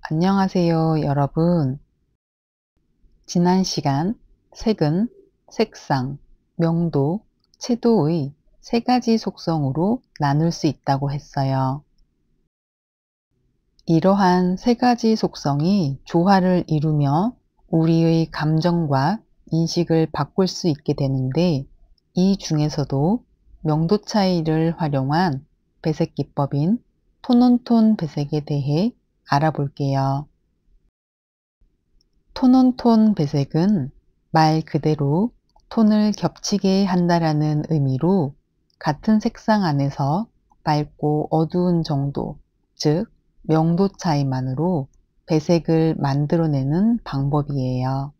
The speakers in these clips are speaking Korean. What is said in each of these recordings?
안녕하세요, 여러분. 지난 시간 색은 색상, 명도, 채도의 세 가지 속성으로 나눌 수 있다고 했어요. 이러한 세 가지 속성이 조화를 이루며 우리의 감정과 인식을 바꿀 수 있게 되는데, 이 중에서도 명도 차이를 활용한 배색 기법인 톤온톤 배색에 대해 알아볼게요. 톤온톤 배색은 말 그대로 톤을 겹치게 한다라는 의미로 같은 색상 안에서 밝고 어두운 정도, 즉 명도 차이만으로 배색을 만들어내는 방법이에요.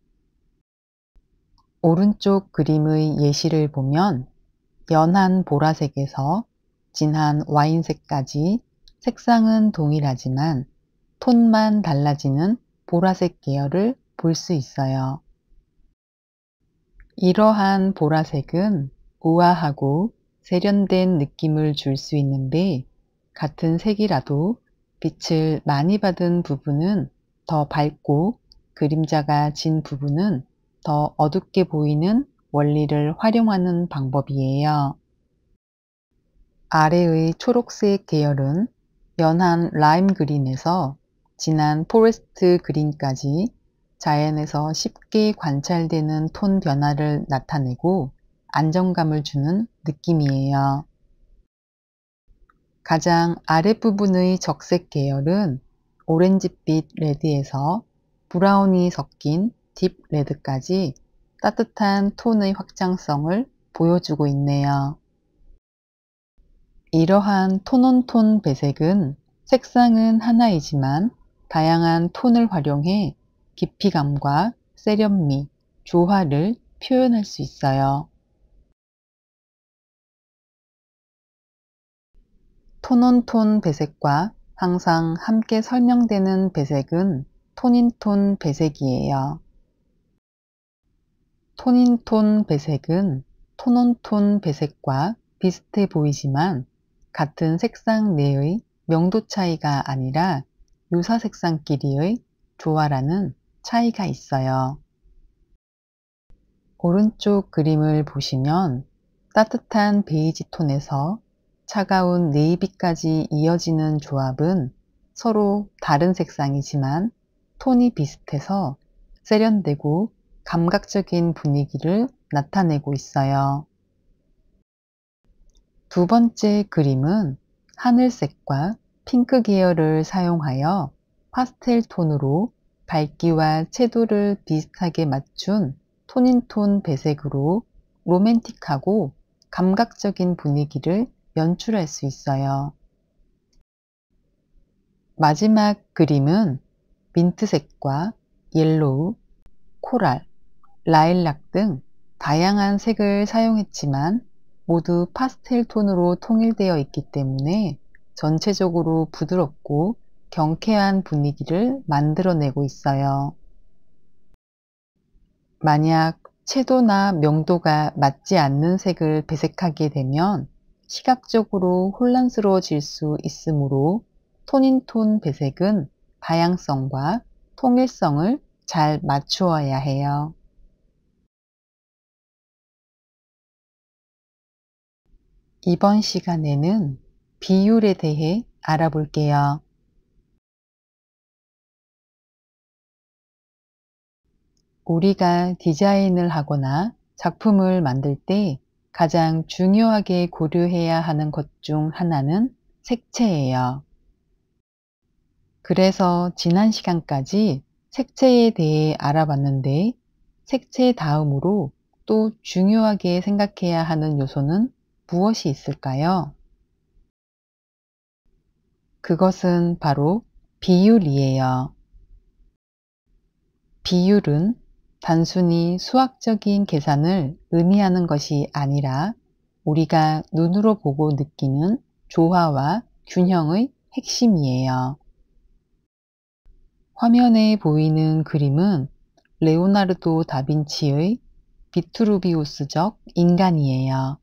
오른쪽 그림의 예시를 보면 연한 보라색에서 진한 와인색까지 색상은 동일하지만 톤만 달라지는 보라색 계열을 볼 수 있어요. 이러한 보라색은 우아하고 세련된 느낌을 줄 수 있는데, 같은 색이라도 빛을 많이 받은 부분은 더 밝고 그림자가 진 부분은 더 어둡게 보이는 원리를 활용하는 방법이에요. 아래의 초록색 계열은 연한 라임 그린에서 진한 포레스트 그린까지 자연에서 쉽게 관찰되는 톤 변화를 나타내고 안정감을 주는 느낌이에요. 가장 아랫부분의 적색 계열은 오렌지빛 레드에서 브라운이 섞인 딥 레드까지 따뜻한 톤의 확장성을 보여주고 있네요. 이러한 톤온톤 배색은 색상은 하나이지만 다양한 톤을 활용해 깊이감과 세련미, 조화를 표현할 수 있어요. 톤온톤 배색과 항상 함께 설명되는 배색은 톤인톤 배색이에요. 톤인톤 배색은 톤온톤 배색과 비슷해 보이지만 같은 색상 내의 명도 차이가 아니라 유사 색상끼리의 조화라는 차이가 있어요. 오른쪽 그림을 보시면 따뜻한 베이지 톤에서 차가운 네이비까지 이어지는 조합은 서로 다른 색상이지만 톤이 비슷해서 세련되고 감각적인 분위기를 나타내고 있어요. 두 번째 그림은 하늘색과 핑크 계열을 사용하여 파스텔 톤으로 밝기와 채도를 비슷하게 맞춘 톤인톤 배색으로 로맨틱하고 감각적인 분위기를 연출할 수 있어요. 마지막 그림은 민트색과 옐로우, 코랄, 라일락 등 다양한 색을 사용했지만 모두 파스텔 톤으로 통일되어 있기 때문에 전체적으로 부드럽고 경쾌한 분위기를 만들어내고 있어요. 만약 채도나 명도가 맞지 않는 색을 배색하게 되면 시각적으로 혼란스러워질 수 있으므로 톤인톤 배색은 다양성과 통일성을 잘 맞추어야 해요. 이번 시간에는 비율에 대해 알아볼게요. 우리가 디자인을 하거나 작품을 만들 때 가장 중요하게 고려해야 하는 것 중 하나는 색채예요. 그래서 지난 시간까지 색채에 대해 알아봤는데, 색채 다음으로 또 중요하게 생각해야 하는 요소는 무엇이 있을까요? 그것은 바로 비율이에요. 비율은 단순히 수학적인 계산을 의미하는 것이 아니라 우리가 눈으로 보고 느끼는 조화와 균형의 핵심이에요. 화면에 보이는 그림은 레오나르도 다빈치의 비트루비우스적 인간이에요.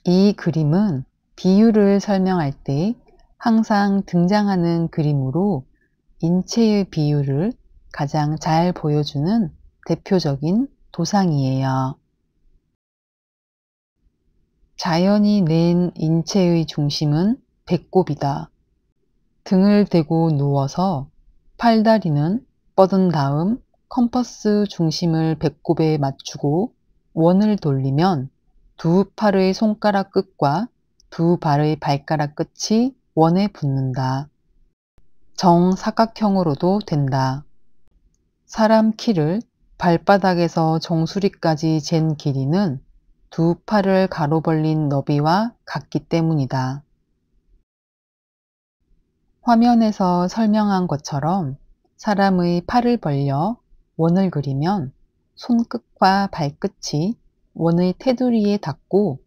이 그림은 비율을 설명할 때 항상 등장하는 그림으로 인체의 비율을 가장 잘 보여주는 대표적인 도상이에요. 자연이 낸 인체의 중심은 배꼽이다. 등을 대고 누워서 팔다리는 뻗은 다음 컴퍼스 중심을 배꼽에 맞추고 원을 돌리면 두 팔의 손가락 끝과 두 발의 발가락 끝이 원에 붙는다. 정사각형으로도 된다. 사람 키를 발바닥에서 정수리까지 잰 길이는 두 팔을 가로 벌린 너비와 같기 때문이다. 화면에서 설명한 것처럼 사람의 팔을 벌려 원을 그리면 손끝과 발끝이 원의 테두리에 닿고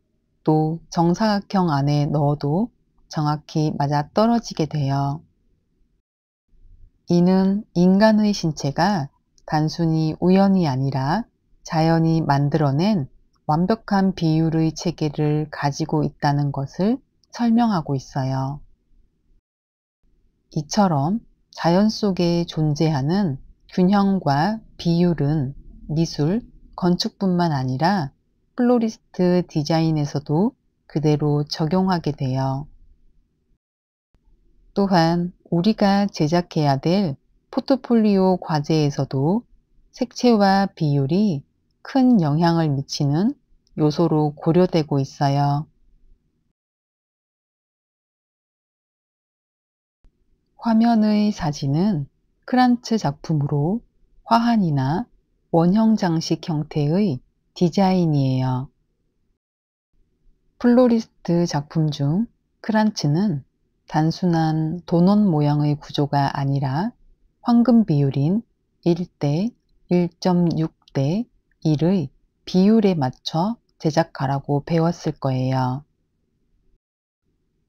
또 정사각형 안에 넣어도 정확히 맞아떨어지게 돼요. 이는 인간의 신체가 단순히 우연이 아니라 자연이 만들어낸 완벽한 비율의 체계를 가지고 있다는 것을 설명하고 있어요. 이처럼 자연 속에 존재하는 균형과 비율은 미술, 건축뿐만 아니라 플로리스트 디자인에서도 그대로 적용하게 돼요. 또한 우리가 제작해야 될 포트폴리오 과제에서도 색채와 비율이 큰 영향을 미치는 요소로 고려되고 있어요. 화면의 사진은 크란츠 작품으로 화환이나 원형 장식 형태의 디자인이에요. 플로리스트 작품 중 크란츠는 단순한 도넛 모양의 구조가 아니라 황금 비율인 1대 1.6대 1의 비율에 맞춰 제작하라고 배웠을 거예요.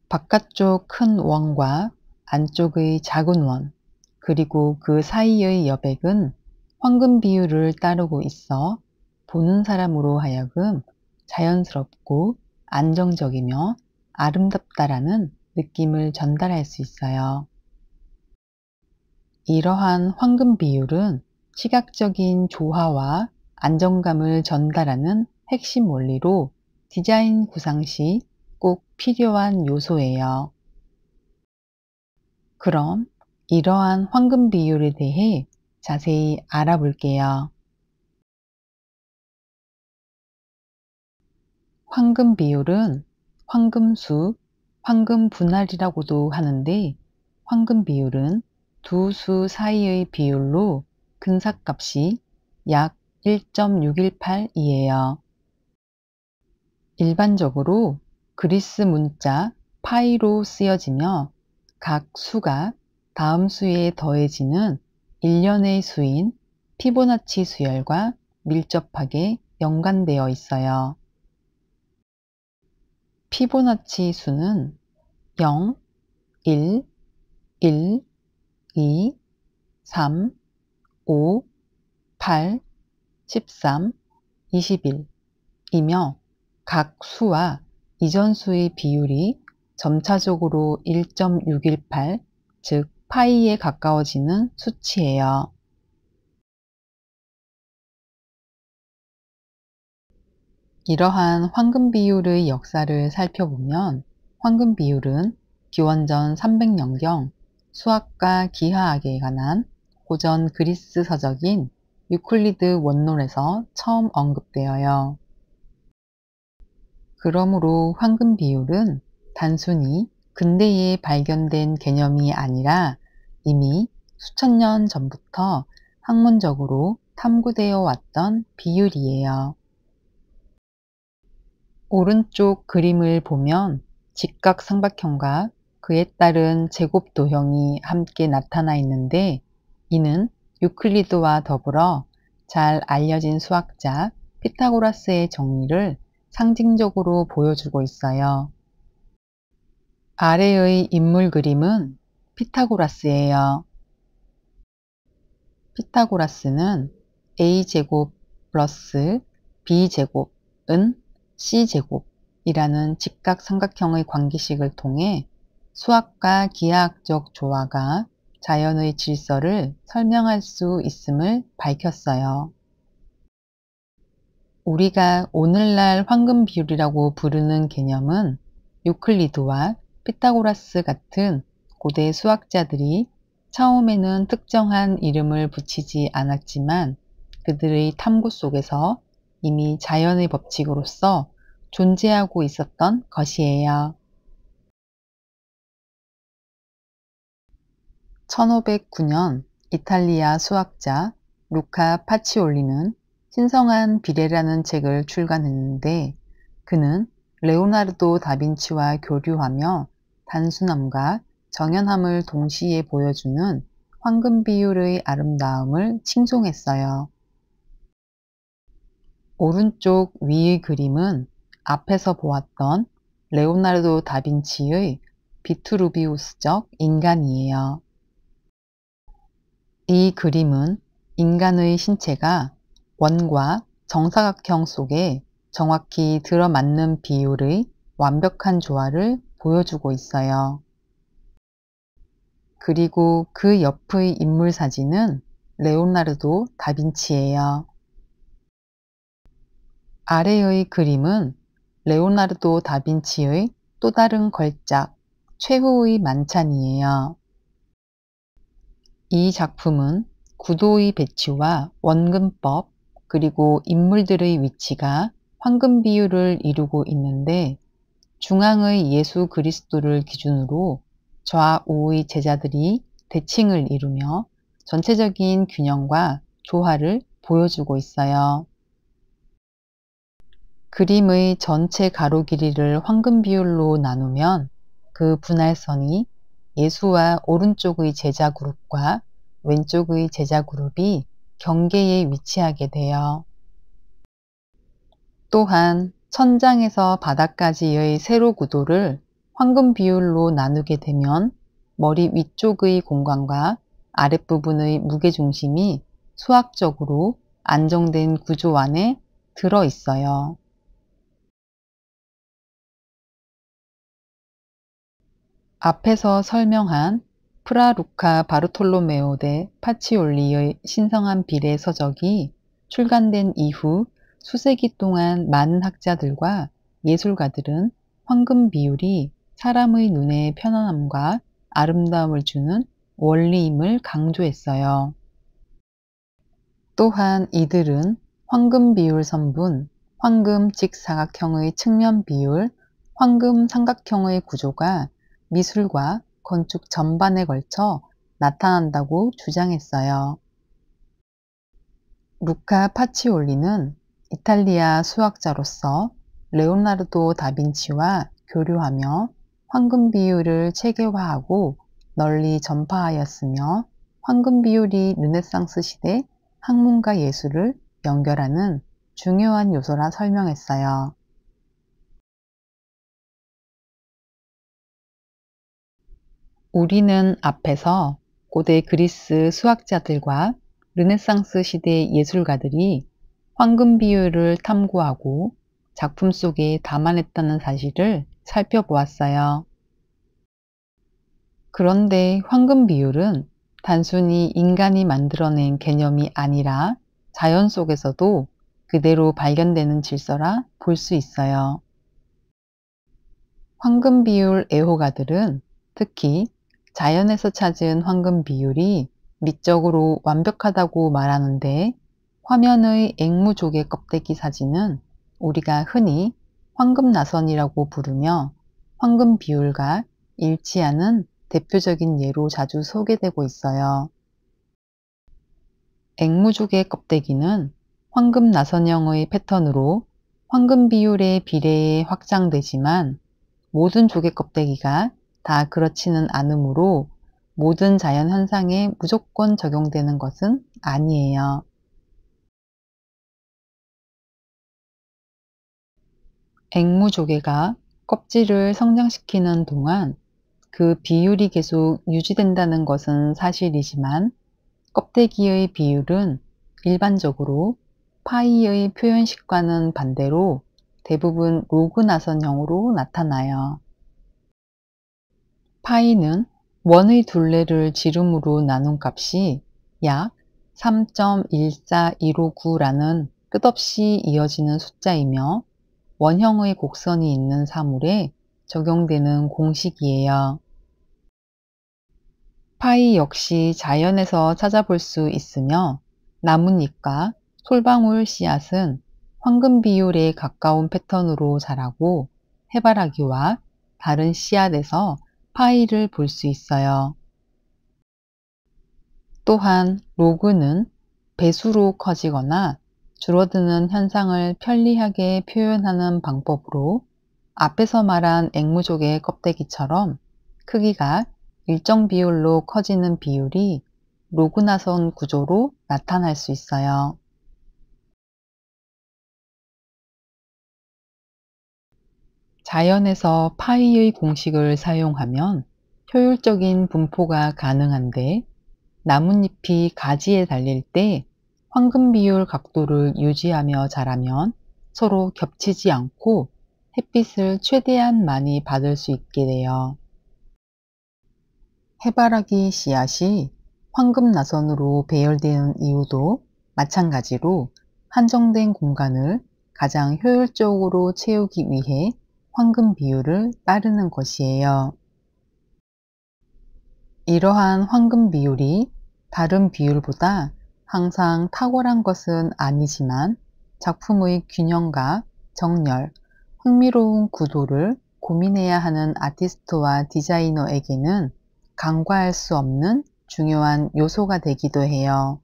바깥쪽 큰 원과 안쪽의 작은 원, 그리고 그 사이의 여백은 황금 비율을 따르고 있어 보는 사람으로 하여금 자연스럽고 안정적이며 아름답다라는 느낌을 전달할 수 있어요. 이러한 황금 비율은 시각적인 조화와 안정감을 전달하는 핵심 원리로 디자인 구상 시 꼭 필요한 요소예요. 그럼 이러한 황금 비율에 대해 자세히 알아볼게요. 황금 비율은 황금수, 황금 분할이라고도 하는데 황금 비율은 두 수 사이의 비율로 근사값이 약 1.618이에요. 일반적으로 그리스 문자 파이로 쓰여지며 각 수가 다음 수에 더해지는 일련의 수인 피보나치 수열과 밀접하게 연관되어 있어요. 피보나치 수는 0, 1, 1, 2, 3, 5, 8, 13, 21이며 각 수와 이전 수의 비율이 점차적으로 1.618, 즉 파이에 가까워지는 수치예요. 이러한 황금 비율의 역사를 살펴보면 황금 비율은 기원전 300년경 수학과 기하학에 관한 고전 그리스 서적인 유클리드 원론에서 처음 언급되어요. 그러므로 황금 비율은 단순히 근대에 발견된 개념이 아니라 이미 수천 년 전부터 학문적으로 탐구되어 왔던 비율이에요. 오른쪽 그림을 보면 직각삼각형과 그에 따른 제곱도형이 함께 나타나 있는데 이는 유클리드와 더불어 잘 알려진 수학자 피타고라스의 정리를 상징적으로 보여주고 있어요. 아래의 인물 그림은 피타고라스예요. 피타고라스는 a제곱 플러스 b제곱은 c제곱이라는 직각삼각형의 관계식을 통해 수학과 기하학적 조화가 자연의 질서를 설명할 수 있음을 밝혔어요. 우리가 오늘날 황금 비율이라고 부르는 개념은 유클리드와 피타고라스 같은 고대 수학자들이 처음에는 특정한 이름을 붙이지 않았지만 그들의 탐구 속에서 이미 자연의 법칙으로서 존재하고 있었던 것이에요. 1509년 이탈리아 수학자 루카 파치올리는 신성한 비례라는 책을 출간했는데 그는 레오나르도 다빈치와 교류하며 단순함과 정연함을 동시에 보여주는 황금 비율의 아름다움을 칭송했어요. 오른쪽 위의 그림은 앞에서 보았던 레오나르도 다빈치의 비트루비우스적 인간이에요. 이 그림은 인간의 신체가 원과 정사각형 속에 정확히 들어맞는 비율의 완벽한 조화를 보여주고 있어요. 그리고 그 옆의 인물 사진은 레오나르도 다빈치예요. 아래의 그림은 레오나르도 다빈치의 또 다른 걸작, 최후의 만찬이에요. 이 작품은 구도의 배치와 원근법, 그리고 인물들의 위치가 황금 비율을 이루고 있는데 중앙의 예수 그리스도를 기준으로 좌우의 제자들이 대칭을 이루며 전체적인 균형과 조화를 보여주고 있어요. 그림의 전체 가로 길이를 황금 비율로 나누면 그 분할선이 예수와 오른쪽의 제자 그룹과 왼쪽의 제자 그룹이 경계에 위치하게 돼요. 또한 천장에서 바닥까지의 세로 구도를 황금 비율로 나누게 되면 머리 위쪽의 공간과 아랫부분의 무게중심이 수학적으로 안정된 구조 안에 들어 있어요. 앞에서 설명한 프라 루카 바르톨로메오 데 파치올리의 신성한 비례 서적이 출간된 이후 수세기 동안 많은 학자들과 예술가들은 황금 비율이 사람의 눈에 편안함과 아름다움을 주는 원리임을 강조했어요. 또한 이들은 황금 비율 선분, 황금 직사각형의 측면 비율, 황금 삼각형의 구조가 미술과 건축 전반에 걸쳐 나타난다고 주장했어요. 루카 파치올리는 이탈리아 수학자로서 레오나르도 다빈치와 교류하며 황금 비율을 체계화하고 널리 전파하였으며 황금 비율이 르네상스 시대 학문과 예술을 연결하는 중요한 요소라 설명했어요. 우리는 앞에서 고대 그리스 수학자들과 르네상스 시대 예술가들이 황금 비율을 탐구하고 작품 속에 담아냈다는 사실을 살펴보았어요. 그런데 황금 비율은 단순히 인간이 만들어낸 개념이 아니라 자연 속에서도 그대로 발견되는 질서라 볼 수 있어요. 황금 비율 애호가들은 특히 자연에서 찾은 황금 비율이 미적으로 완벽하다고 말하는데 화면의 앵무조개 껍데기 사진은 우리가 흔히 황금 나선이라고 부르며 황금 비율과 일치하는 대표적인 예로 자주 소개되고 있어요. 앵무조개 껍데기는 황금 나선형의 패턴으로 황금 비율의 비례에 확장되지만 모든 조개 껍데기가 다 그렇지는 않으므로 모든 자연 현상에 무조건 적용되는 것은 아니에요. 앵무조개가 껍질을 성장시키는 동안 그 비율이 계속 유지된다는 것은 사실이지만 껍데기의 비율은 일반적으로 파이의 표현식과는 반대로 대부분 로그 나선형으로 나타나요. 파이는 원의 둘레를 지름으로 나눈 값이 약 3.14159라는 끝없이 이어지는 숫자이며 원형의 곡선이 있는 사물에 적용되는 공식이에요. 파이 역시 자연에서 찾아볼 수 있으며 나뭇잎과 솔방울 씨앗은 황금 비율에 가까운 패턴으로 자라고 해바라기와 다른 씨앗에서 파이를 볼 수 있어요. 또한 로그는 배수로 커지거나 줄어드는 현상을 편리하게 표현하는 방법으로 앞에서 말한 앵무족의 껍데기처럼 크기가 일정 비율로 커지는 비율이 로그나선 구조로 나타날 수 있어요. 자연에서 파이의 공식을 사용하면 효율적인 분포가 가능한데 나뭇잎이 가지에 달릴 때 황금 비율 각도를 유지하며 자라면 서로 겹치지 않고 햇빛을 최대한 많이 받을 수 있게 돼요. 해바라기 씨앗이 황금 나선으로 배열되는 이유도 마찬가지로 한정된 공간을 가장 효율적으로 채우기 위해 황금 비율을 따르는 것이에요. 이러한 황금 비율이 다른 비율보다 항상 탁월한 것은 아니지만 작품의 균형과 정렬, 흥미로운 구도를 고민해야 하는 아티스트와 디자이너에게는 간과할 수 없는 중요한 요소가 되기도 해요.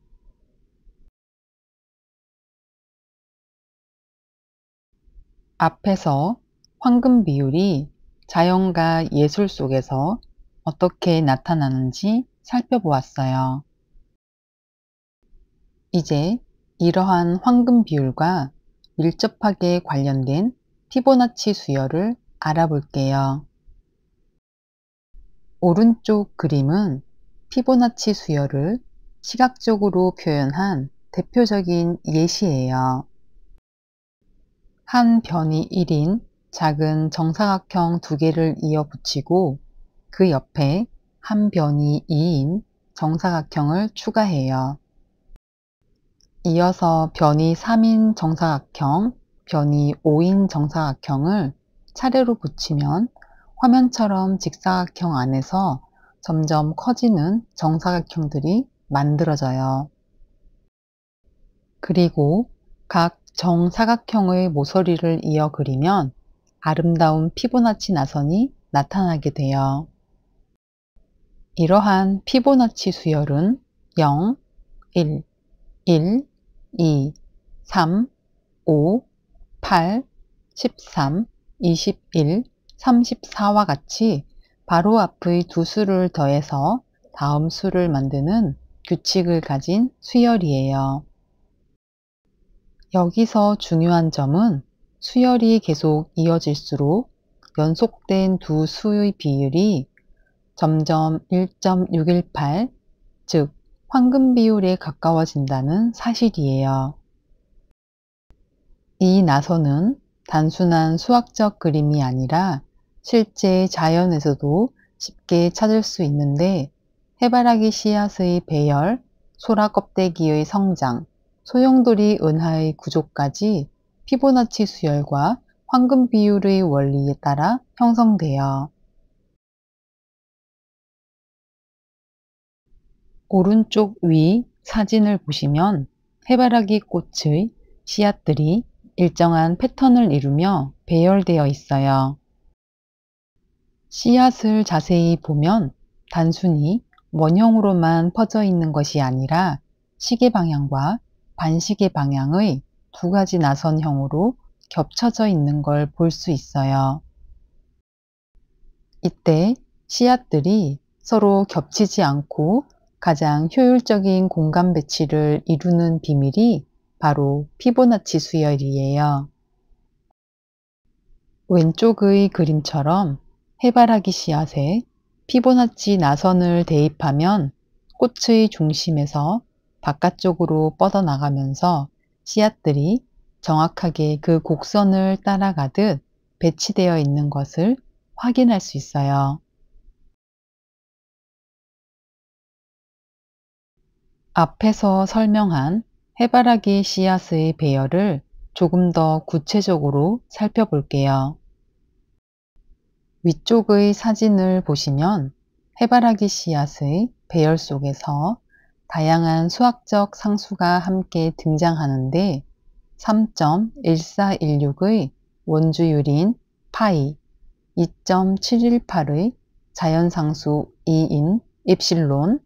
앞에서 황금 비율이 자연과 예술 속에서 어떻게 나타나는지 살펴보았어요. 이제 이러한 황금 비율과 밀접하게 관련된 피보나치 수열을 알아볼게요. 오른쪽 그림은 피보나치 수열을 시각적으로 표현한 대표적인 예시예요. 한 변이 1인 작은 정사각형 두 개를 이어 붙이고 그 옆에 한 변이 2인 정사각형을 추가해요. 이어서 변이 3인 정사각형, 변이 5인 정사각형을 차례로 붙이면 화면처럼 직사각형 안에서 점점 커지는 정사각형들이 만들어져요. 그리고 각 정사각형의 모서리를 이어 그리면 아름다운 피보나치 나선이 나타나게 돼요. 이러한 피보나치 수열은 0, 1, 1, 2, 3, 5, 8, 13, 21, 34와 같이 바로 앞의 두 수를 더해서 다음 수를 만드는 규칙을 가진 수열이에요. 여기서 중요한 점은 수열이 계속 이어질수록 연속된 두 수의 비율이 점점 1.618, 즉 황금 비율에 가까워진다는 사실이에요. 이 나선은 단순한 수학적 그림이 아니라 실제 자연에서도 쉽게 찾을 수 있는데 해바라기 씨앗의 배열, 소라 껍데기의 성장, 소용돌이 은하의 구조까지 피보나치 수열과 황금 비율의 원리에 따라 형성돼요. 오른쪽 위 사진을 보시면 해바라기 꽃의 씨앗들이 일정한 패턴을 이루며 배열되어 있어요. 씨앗을 자세히 보면 단순히 원형으로만 퍼져 있는 것이 아니라 시계 방향과 반시계 방향의 두 가지 나선형으로 겹쳐져 있는 걸 볼 수 있어요. 이때 씨앗들이 서로 겹치지 않고 가장 효율적인 공간 배치를 이루는 비밀이 바로 피보나치 수열이에요. 왼쪽의 그림처럼 해바라기 씨앗에 피보나치 나선을 대입하면 꽃의 중심에서 바깥쪽으로 뻗어나가면서 씨앗들이 정확하게 그 곡선을 따라가듯 배치되어 있는 것을 확인할 수 있어요. 앞에서 설명한 해바라기 씨앗의 배열을 조금 더 구체적으로 살펴볼게요. 위쪽의 사진을 보시면 해바라기 씨앗의 배열 속에서 다양한 수학적 상수가 함께 등장하는데 3.1416의 원주율인 파이, 2.718의 자연상수 2인 입실론,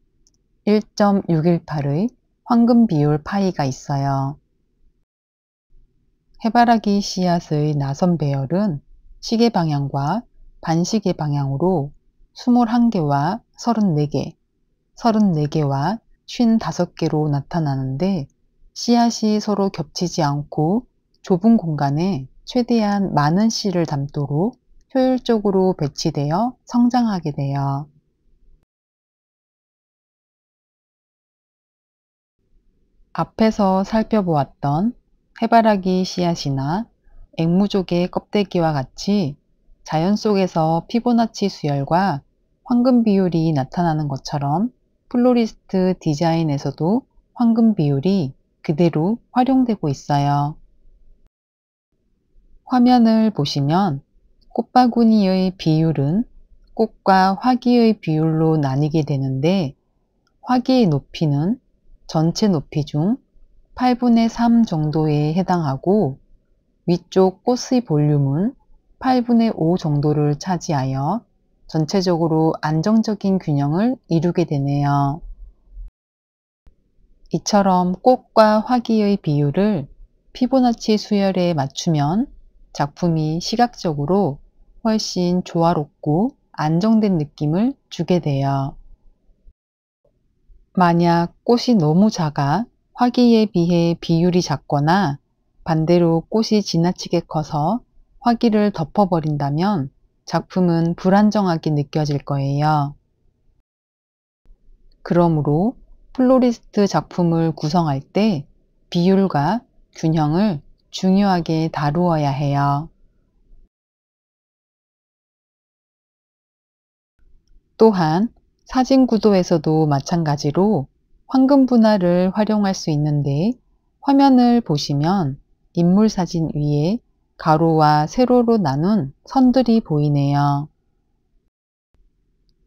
1.618의 황금 비율 파이가 있어요. 해바라기 씨앗의 나선 배열은 시계 방향과 반시계 방향으로 21개와 34개, 34개와 55개로 나타나는데 씨앗이 서로 겹치지 않고 좁은 공간에 최대한 많은 씨를 담도록 효율적으로 배치되어 성장하게 돼요. 앞에서 살펴보았던 해바라기 씨앗이나 앵무족의 껍데기와 같이 자연 속에서 피보나치 수열과 황금 비율이 나타나는 것처럼 플로리스트 디자인에서도 황금 비율이 그대로 활용되고 있어요. 화면을 보시면 꽃바구니의 비율은 꽃과 화기의 비율로 나뉘게 되는데 화기의 높이는 전체 높이 중 8분의 3 정도에 해당하고 위쪽 꽃의 볼륨은 8분의 5 정도를 차지하여 전체적으로 안정적인 균형을 이루게 되네요. 이처럼 꽃과 화기의 비율을 피보나치 수열에 맞추면 작품이 시각적으로 훨씬 조화롭고 안정된 느낌을 주게 돼요. 만약 꽃이 너무 작아 화기에 비해 비율이 작거나 반대로 꽃이 지나치게 커서 화기를 덮어버린다면 작품은 불안정하게 느껴질 거예요. 그러므로 플로리스트 작품을 구성할 때 비율과 균형을 중요하게 다루어야 해요. 또한 사진 구도에서도 마찬가지로 황금 분할을 활용할 수 있는데 화면을 보시면 인물 사진 위에 가로와 세로로 나눈 선들이 보이네요.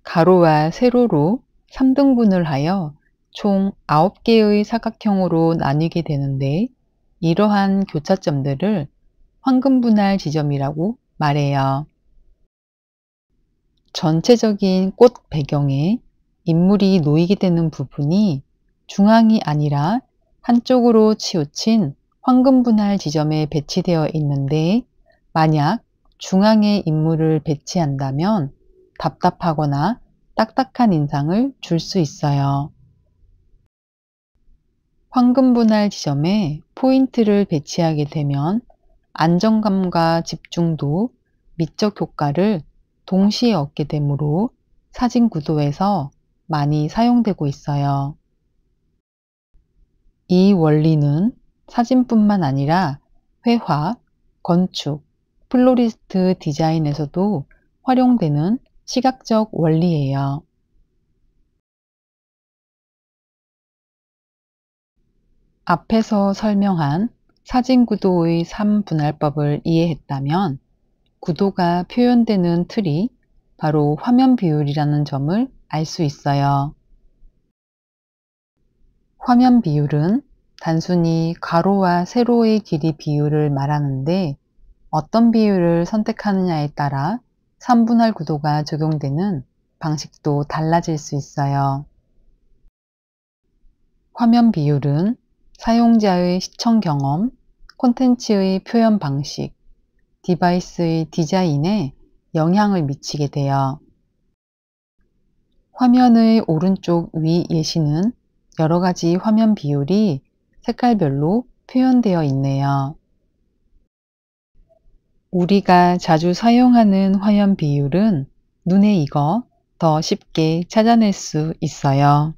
가로와 세로로 3등분을 하여 총 9개의 사각형으로 나뉘게 되는데 이러한 교차점들을 황금 분할 지점이라고 말해요. 전체적인 꽃 배경에 인물이 놓이게 되는 부분이 중앙이 아니라 한쪽으로 치우친 황금 분할 지점에 배치되어 있는데 만약 중앙에 인물을 배치한다면 답답하거나 딱딱한 인상을 줄 수 있어요. 황금 분할 지점에 포인트를 배치하게 되면 안정감과 집중도, 미적 효과를 동시에 얻게 되므로 사진 구도에서 많이 사용되고 있어요. 이 원리는 사진뿐만 아니라 회화, 건축, 플로리스트 디자인에서도 활용되는 시각적 원리예요. 앞에서 설명한 사진 구도의 3분할법을 이해했다면 구도가 표현되는 틀이 바로 화면 비율이라는 점을 알 수 있어요. 화면 비율은 단순히 가로와 세로의 길이 비율을 말하는데 어떤 비율을 선택하느냐에 따라 3분할 구도가 적용되는 방식도 달라질 수 있어요. 화면 비율은 사용자의 시청 경험, 콘텐츠의 표현 방식, 디바이스의 디자인에 영향을 미치게 돼요. 화면의 오른쪽 위 예시는 여러 가지 화면 비율이 색깔별로 표현되어 있네요. 우리가 자주 사용하는 화면 비율은 눈에 익어 더 쉽게 찾아낼 수 있어요.